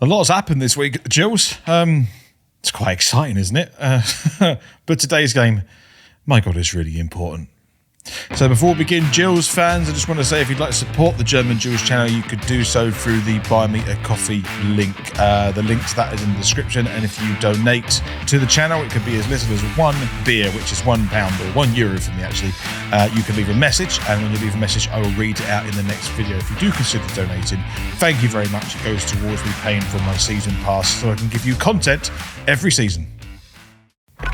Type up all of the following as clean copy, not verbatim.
A lot's happened this week at the Gills. It's quite exciting, isn't it? But today's game, my God, is really important. So before we begin, Gills fans, I just want to say if you'd like to support the German Gills channel, you could do so through the Buy Me a Coffee link. The link to that is in the description, and if you donate to the channel, it could be as little as one beer, which is £1 or €1 for me actually. You can leave a message, and when you leave a message, I will read it out in the next video. If you do consider donating, thank you very much. It goes towards me paying for my season pass so I can give you content every season.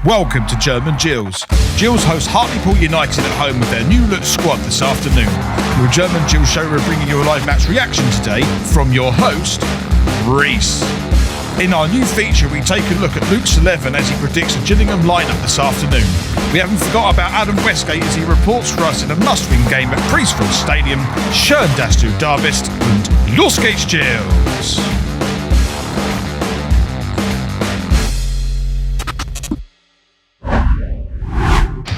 Welcome to German Gills. Gills host Hartlepool United at home with their new look squad this afternoon. Your German Gills show, we're bringing you a live match reaction today from your host, Reese. In our new feature, we take a look at Luke's 11 as he predicts a Gillingham lineup this afternoon. We haven't forgot about Adam Wesgate as he reports for us in a must-win game at Priestfield Stadium. Schön, dass du da bist und los geht's, Gills!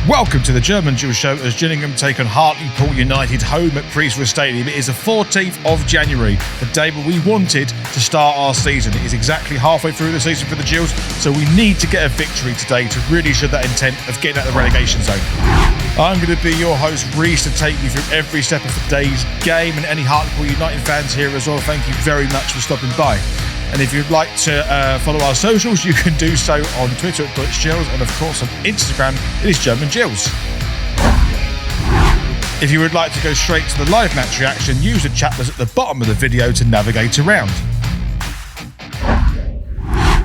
Welcome to the German Gills show as Gillingham take on Hartlepool United home at Priestfield Stadium. It is the 14th of January, the day when we wanted to start our season. It is exactly halfway through the season for the Gills, so we need to get a victory today to really show that intent of getting out of the relegation zone. I'm going to be your host, Reese, to take you through every step of today's game, and any Hartlepool United fans here as well, thank you very much for stopping by. And if you'd like to follow our socials, you can do so on Twitter at DeutschGills, and of course on Instagram, it is German Gills. If you would like to go straight to the live match reaction, use the chat that's at the bottom of the video to navigate around.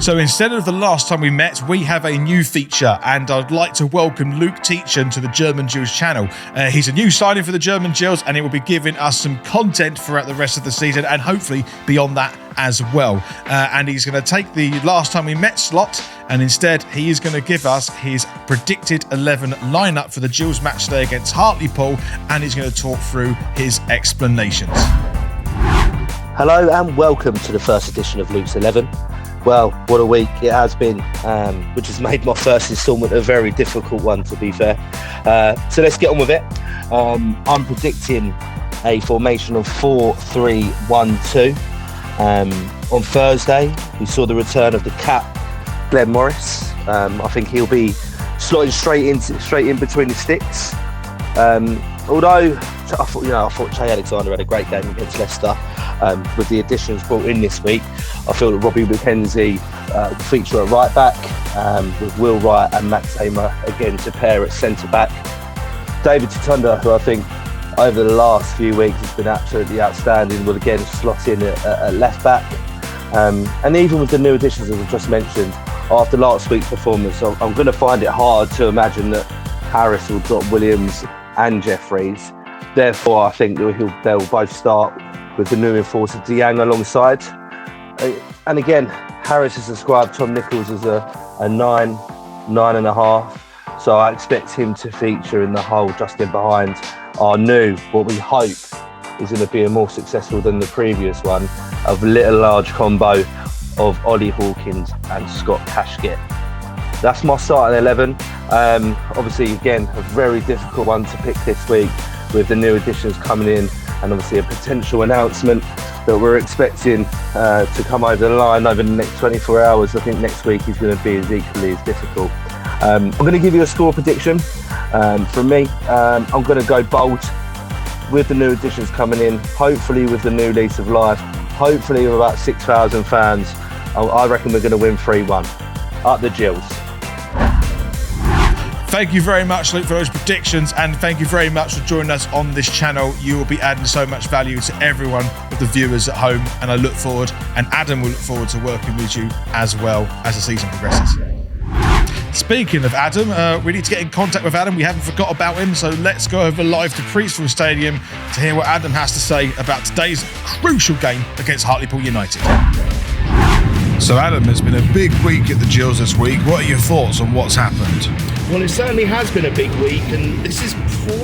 So instead of the last time we met, we have a new feature, and I'd like to welcome Luke Teachin to the German Gills channel. He's a new signing for the German Gills, and he will be giving us some content throughout the rest of the season, and hopefully beyond that as well. And he's going to take the last time we met slot, and instead he is going to give us his predicted 11 lineup for the Gills match today against Hartlepool, and he's going to talk through his explanations. Hello and welcome to the first edition of Luke's 11. Well, what a week it has been, which has made my first instalment a very difficult one, to be fair. So let's get on with it. I'm predicting a formation of 4-3-1-2. On Thursday, we saw the return of the cap, Glenn Morris. I think he'll be slotted straight in between the sticks. Although I thought Che Alexander had a great game against Leicester. With the additions brought in this week, I feel that Robbie McKenzie will feature at right back, with Will Wright and Max Hamer again to pair at centre back. David Tutunda, who I think over the last few weeks has been absolutely outstanding, will again slot in at left back. And even with the new additions, as I just mentioned, after last week's performance, I'm going to find it hard to imagine that Harris will drop Williams and Jeffries. Therefore, I think they'll both start with the new enforcer Diang alongside. And again, Harris has described Tom Nichols as a 9.5. So I expect him to feature in the hole just in behind our new, what we hope is going to be a more successful than the previous one, of little large combo of Ollie Hawkins and Scott Cashgett. That's my starting 11. Obviously, again, a very difficult one to pick this week with the new additions coming in, and obviously a potential announcement that we're expecting to come over the line over the next 24 hours. I think next week is going to be as equally as difficult. I'm going to give you a score prediction. From me, I'm going to go bold with the new additions coming in, hopefully with the new lease of life, hopefully with about 6,000 fans. I reckon we're going to win 3-1. Up the Gills. Thank you very much, Luke, for those predictions, and thank you very much for joining us on this channel. You will be adding so much value to everyone of the viewers at home, and I look forward, and Adam will look forward to working with you as well as the season progresses. Speaking of Adam, we need to get in contact with Adam. We haven't forgot about him, so let's go over live to Priestfield Stadium to hear what Adam has to say about today's crucial game against Hartlepool United. So Adam, it's been a big week at the Gills this week. What are your thoughts on what's happened? Well, it certainly has been a big week, and this has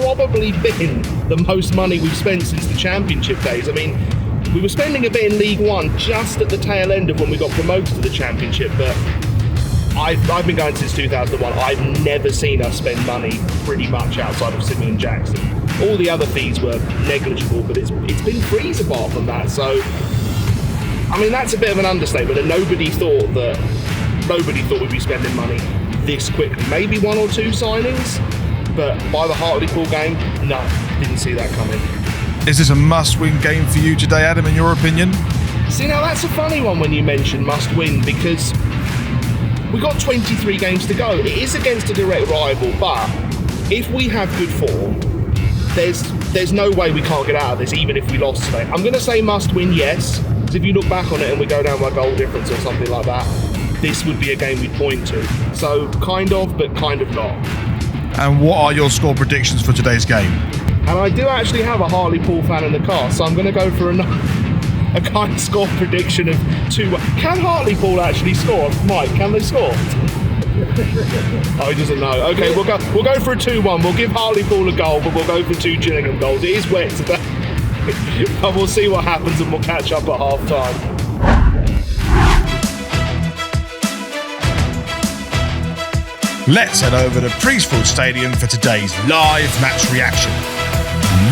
probably been the most money we've spent since the Championship days. I mean, we were spending a bit in League One just at the tail end of when we got promoted to the Championship, but I've been going since 2001. I've never seen us spend money pretty much outside of Simeon Jackson. All the other fees were negligible, but it's been freeze apart from that. So I mean, that's a bit of an understatement, and nobody thought we'd be spending money this quickly. Maybe one or two signings, but by the Hartlepool game, no, didn't see that coming. Is this a must-win game for you today, Adam, in your opinion? See, now that's a funny one when you mention must-win, because we've got 23 games to go. It is against a direct rival, but if we have good form, there's no way we can't get out of this, even if we lost today. I'm going to say must-win, yes. Because if you look back on it and we go down by goal difference or something like that, this would be a game we'd point to. So kind of, but kind of not. And what are your score predictions for today's game? And I do actually have a Hartlepool fan in the car, so I'm going to go for a kind of score prediction of 2-1. Can Hartlepool actually score? Mike, can they score? Oh, he doesn't know. Okay, we'll go for a 2-1. We'll give Hartlepool a goal, but we'll go for 2 Gillingham goals. It is wet today. But we'll see what happens and we'll catch up at half time. Let's head over to Priestfield Stadium for today's live match reaction.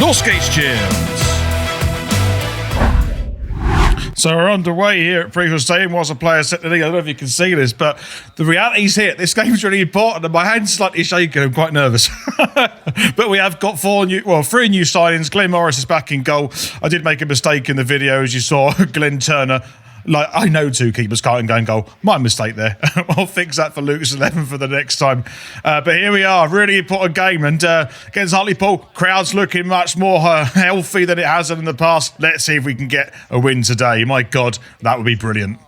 Wesgate's Gills. So we're underway here at Priestfield Stadium whilst the players set the knee. I don't know if you can see this, but the reality's here. This game's really important and my hand's slightly shaking. I'm quite nervous. But we have got 3 new signings. Glenn Morris is back in goal. I did make a mistake in the video, as you saw. Glenn Turner. Like, I know 2 keepers can't go and goal. My mistake there. I'll fix that for Luke's 11 for the next time. But here we are, really important game. And against Hartlepool, crowd's looking much more healthy than it has in the past. Let's see if we can get a win today. My God, that would be brilliant.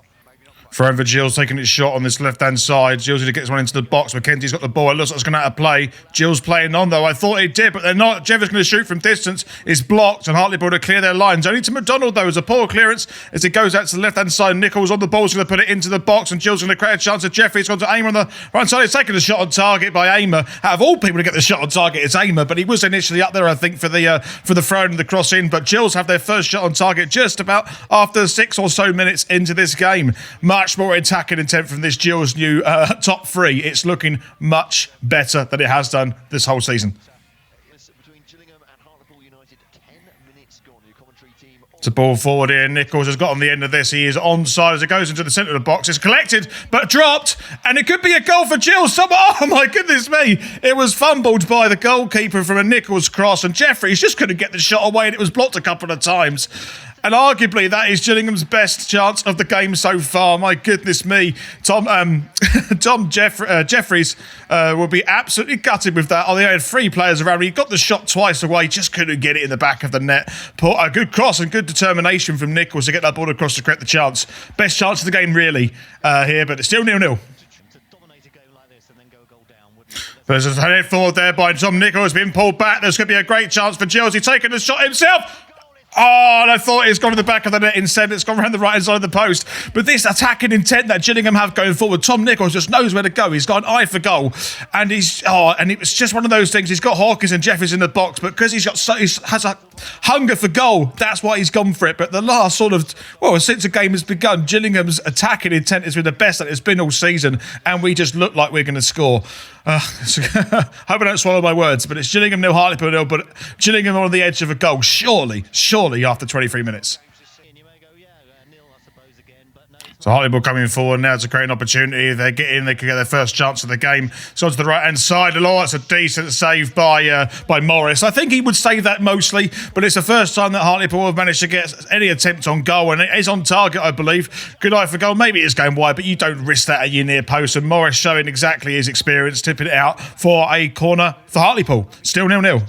Forever Gills taking his shot on this left-hand side. Gills gets one into the box. McKenzie's got the ball. It looks like it's going to have to play. Gills playing on, though. I thought he did, but they're not. Jeffers going to shoot from distance. It's blocked, and Hartlepool to clear their lines. Only to McDonald, though. It's a poor clearance as it goes out to the left-hand side. Nichols on the ball. He's going to put it into the box, and Gills going to create a chance at Jeffrey. He's gone to Aimer on the right side. He's taken a shot on target by Aimer. Out of all people to get the shot on target, it's Aimer, but he was initially up there, I think, for the throw and the cross in. But Gills have their first shot on target just about after 6 or so minutes into this game. Much more attacking intent from this Gills new top 3. It's looking much better than it has done this whole season. It's a ball forward here. Nichols has got on the end of this. He is onside as it goes into the centre of the box. It's collected, but dropped, and it could be a goal for Gills. Oh my goodness me. It was fumbled by the goalkeeper from a Nichols cross, and Jeffries just couldn't get the shot away, and it was blocked a couple of times. And arguably, that is Gillingham's best chance of the game so far. My goodness me. Tom Jeffries will be absolutely gutted with that. Oh, they had 3 players around. He got the shot twice away, just couldn't get it in the back of the net. Put a good cross and good determination from Nichols to get that ball across to create the chance. Best chance of the game, really, here, but it's still 0-0. There's a head forward there by Tom Nichols, been pulled back. There's going to be a great chance for Gills. He's taken the shot himself. Oh, and I thought it's gone to the back of the net instead. It's gone around the right-hand side of the post. But this attacking intent that Gillingham have going forward, Tom Nichols just knows where to go. He's got an eye for goal. And and it was just one of those things. He's got Hawkins and Jeffries in the box, but because he has a hunger for goal, that's why he's gone for it. But the last since the game has begun, Gillingham's attacking intent has been the best that it's been all season, and we just look like we're going to score. Hope I don't swallow my words, but it's Gillingham 0, Hartlepool 0, but Gillingham on the edge of a goal, surely after 23 minutes. So Hartlepool coming forward now to create an opportunity. If they get in, they could get their first chance of the game. So onto the right-hand side. That's a decent save by Morris. I think he would save that mostly, but it's the first time that Hartlepool have managed to get any attempt on goal, and it is on target, I believe. Good eye for goal. Maybe it's going wide, but you don't risk that at your near post. And Morris showing exactly his experience, tipping it out for a corner for Hartlepool. Still 0-0.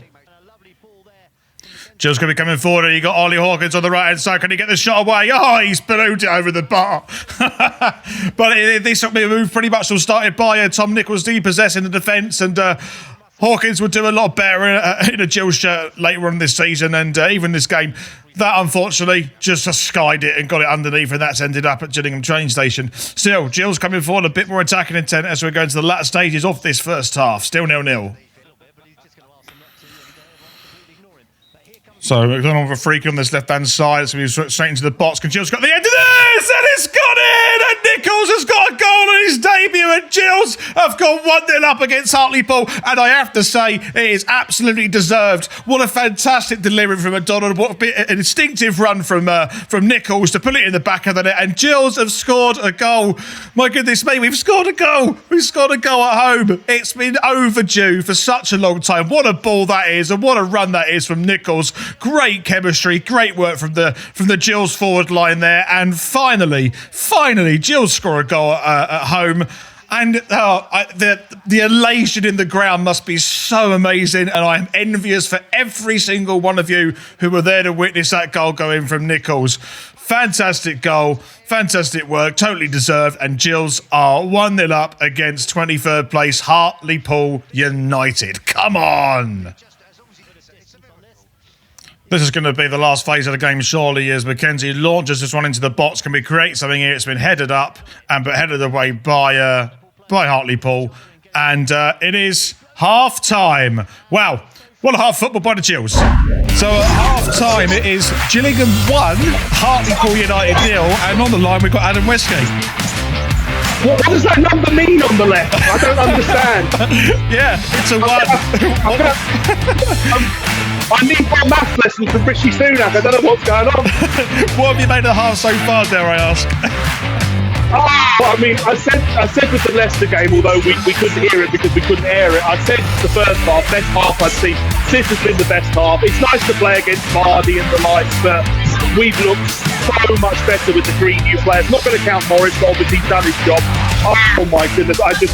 Gills going to be coming forward, and you got Ollie Hawkins on the right-hand side. Can he get the shot away? Oh, he's ballooned it over the bar. But this move pretty much was started by Tom Nichols depossessing the defence, and Hawkins would do a lot better in a Gills shirt later on this season, and even this game. That, unfortunately, just skied it and got it underneath, and that's ended up at Gillingham train station. Still, Gills coming forward, a bit more attacking intent as we're going to the latter stages of this first half. Still 0-0. So McDonald with a freak on this left-hand side. So he's straight into the box. Gills got the end of this, and it's got in! And Nichols has got a goal on his debut, and Gills have gone 1-0 up against Hartlepool. And I have to say, it is absolutely deserved. What a fantastic delivery from McDonald. What an instinctive run from Nichols to put it in the back of the net. And Gills have scored a goal. My goodness me, we've scored a goal. We've scored a goal at home. It's been overdue for such a long time. What a ball that is, and what a run that is from Nichols. Great chemistry, great work from the Gills forward line there, and finally, Gills score a goal at home. And the elation in the ground must be so amazing, and I'm envious for every single one of you who were there to witness that goal go in from Nichols. Fantastic goal, fantastic work, totally deserved, and Gills are 1-0 up against 23rd place Hartlepool United. Come on! This is going to be the last phase of the game, surely, as Mackenzie launches this one into the box. Can we create something here? It's been headed up and headed away by Hartlepool. And it is half-time. Wow, what a half football by the Gills. So at half-time, it is Gillingham 1, Hartlepool United 0. And on the line, we've got Adam Wesgate. What does that number mean on the left? I don't understand. Yeah, it's a 1. I need my maths lesson from Rishi Sunak. I don't know what's going on. What have you made of the half so far, dare I ask? I mean, I said with the Leicester game, although we couldn't hear it because we couldn't air it, I said the first half, best half I've seen. This has been the best half. It's nice to play against Vardy and the likes, but we've looked so much better with the 3 new players. Not going to count Morris, but obviously he's done his job. Oh my goodness, I just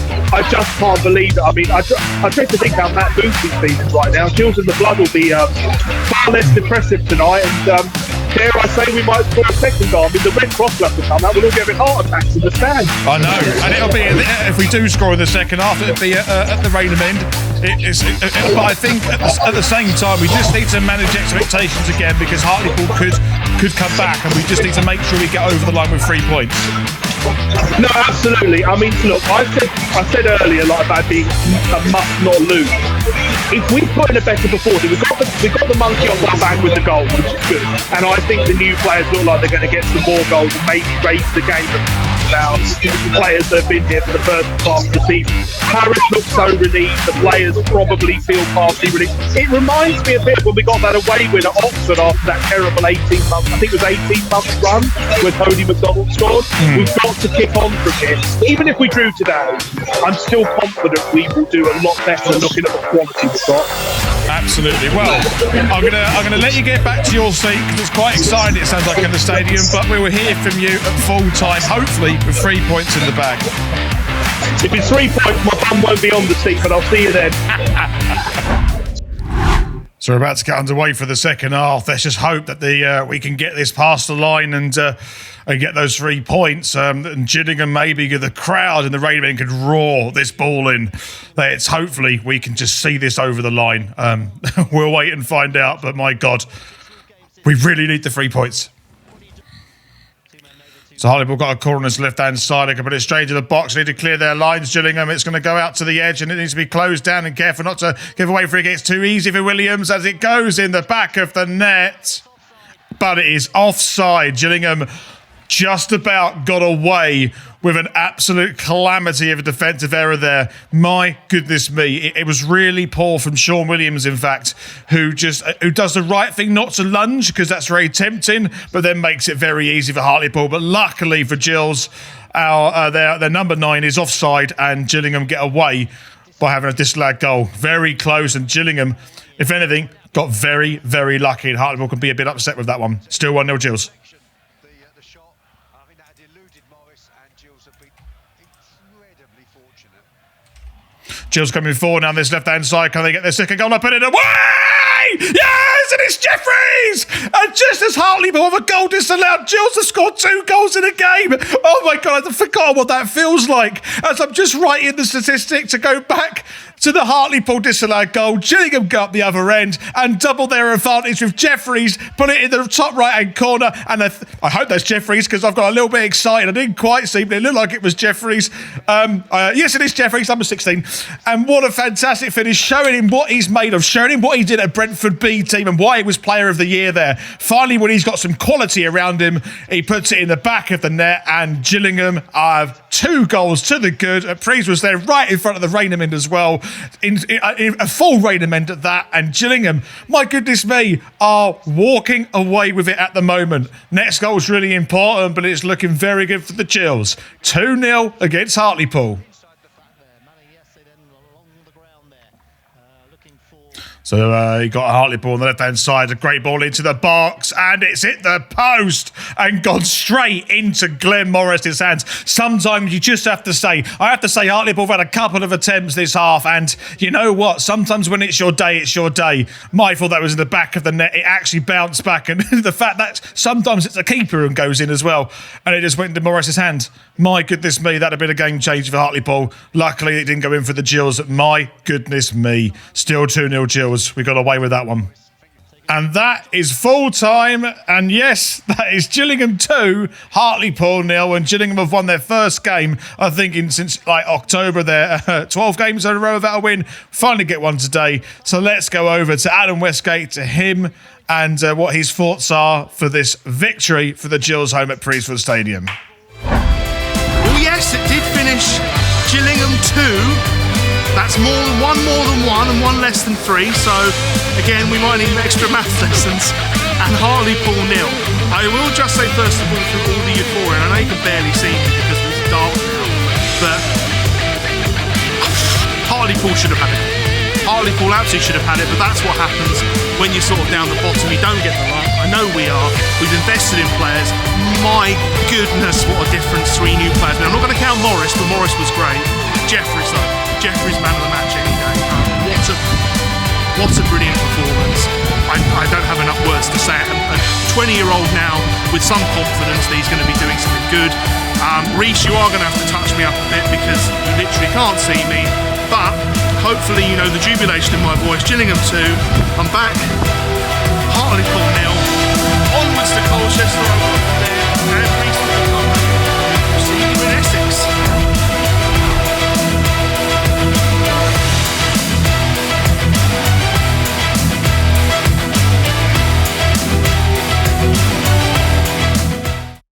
can't believe it. I mean, I try to think how Matt Booth's feeling right now. Gills in the blood will be far less depressive tonight, and dare I say we might score a second goal. I mean, the Red Cross will have to come out. We'll all get heart attacks in the stand. I know, and it'll be, if we do score in the second half, it'll be at the Rainham end. But I think at the same time, we just need to manage expectations again, because Hartlepool could come back, and we just need to make sure we get over the line with 3 points. No, absolutely. I mean, look, I said earlier about being a must not lose. If we put in a better performance, we got the monkey on one back with the goal, which is good. And I think the new players look like they're going to get some more goals and maybe raise the game about players that have been here for the first half of the season. Harris looks so relieved. The players probably feel partially relieved. It reminds me a bit when we got that away win at Oxford after that terrible 18-month, I think it was 18-month run when Tony McDonald scored. We've got to kick on from here. Even if we drew today, I'm still confident we will do a lot better looking at the quality we've got. Absolutely. Well, I'm gonna let you get back to your seat, because it's quite exciting, it sounds like, in the stadium. But we will hear from you at full time, hopefully with 3 points in the bag. If it's 3 points, my bum won't be on the seat, but I'll see you then. So we're about to get underway for the second half. Let's just hope that we can get this past the line and get those 3 points. And Gillingham, maybe the crowd and the Rainham end could roar this ball in. It's hopefully we can just see this over the line. We'll wait and find out. But my God, we really need the 3 points. So Hartlepool got a corner on his left-hand side. They can put it straight into the box. They need to clear their lines, Gillingham. It's going to go out to the edge, and it needs to be closed down and careful not to give away free kicks too easy for Williams as it goes in the back of the net. But it is offside. Gillingham just about got away with an absolute calamity of a defensive error there. My goodness me. It was really poor from Sean Williams, in fact, who does the right thing not to lunge, because that's very tempting, but then makes it very easy for Hartlepool. But luckily for Gills, their number 9 is offside, and Gillingham get away by having a disallowed goal. Very close, and Gillingham, if anything, got very, very lucky, and Hartlepool can be a bit upset with that one. Still 1-0 Gills. Gills coming forward now on this left-hand side. Can they get their second goal up and in away? Yes, and it's Jeffries! And just as Hartlepool have a goal disallowed, Gills have scored 2 goals in a game. Oh my God, I've forgotten what that feels like. As I'm just writing the statistic to go back to the Hartlepool disallowed goal. Gillingham got up the other end and double their advantage with Jeffries, put it in the top right-hand corner. And I hope that's Jeffries because I've got a little bit excited. I didn't quite see, but it looked like it was Jeffries. Yes, it is Jeffries, number 16. And what a fantastic finish, showing him what he's made of, showing him what he did at Brentford B team and why he was player of the year there. Finally, when he's got some quality around him, he puts it in the back of the net, and Gillingham have 2 goals to the good. Prees was there right in front of the Raynham as well, in a full Raynham end at that, and Gillingham, my goodness me, are walking away with it at the moment. Next goal is really important, but it's looking very good for the Gills. 2-0 against Hartlepool. So you got Hartlepool on the left-hand side, a great ball into the box, and it's hit the post and gone straight into Glenn Morris's hands. Sometimes you just have to say, Hartlepool have had a couple of attempts this half, and you know what? Sometimes when it's your day, it's your day. My fault that was in the back of the net. It actually bounced back, and the fact that sometimes it's a keeper who goes in as well, and it just went into Morris's hand. My goodness me, that'd have been a game changer for Hartlepool. Luckily, it didn't go in for the Gills. My goodness me. Still 2-0 Gills. We got away with that one. And that is full time. And yes, that is Gillingham 2, Hartlepool 0. And Gillingham have won their first game, I think, since October there. 12 games in a row without a win. Finally get one today. So let's go over to Adam Wesgate, to him, and what his thoughts are for this victory for the Gills home at Priestfield Stadium. Well, yes, it did finish Gillingham 2. That's more than one and one less than 3. So, again, we might need extra maths lessons. And Hartlepool 0. I will just say, first of all, through all the euphoria, and I know you can barely see me because it's dark now, but Hartlepool should have had it. Hartlepool absolutely should have had it, but that's what happens when you're sort of down the bottom. You don't get the luck. I know we are. We've invested in players. My goodness, what a difference. 3 new players. Now, I'm not going to count Morris, but Morris was great. Jeffries, though. Jeffries man of the match any day. What a brilliant performance. I don't have enough words to say it. A 20-year-old now with some confidence that he's going to be doing something good. Reece, you are going to have to touch me up a bit because you literally can't see me. But hopefully you know the jubilation in my voice. Gillingham 2. I'm back. Hartlepool 0. Onwards to Colchester.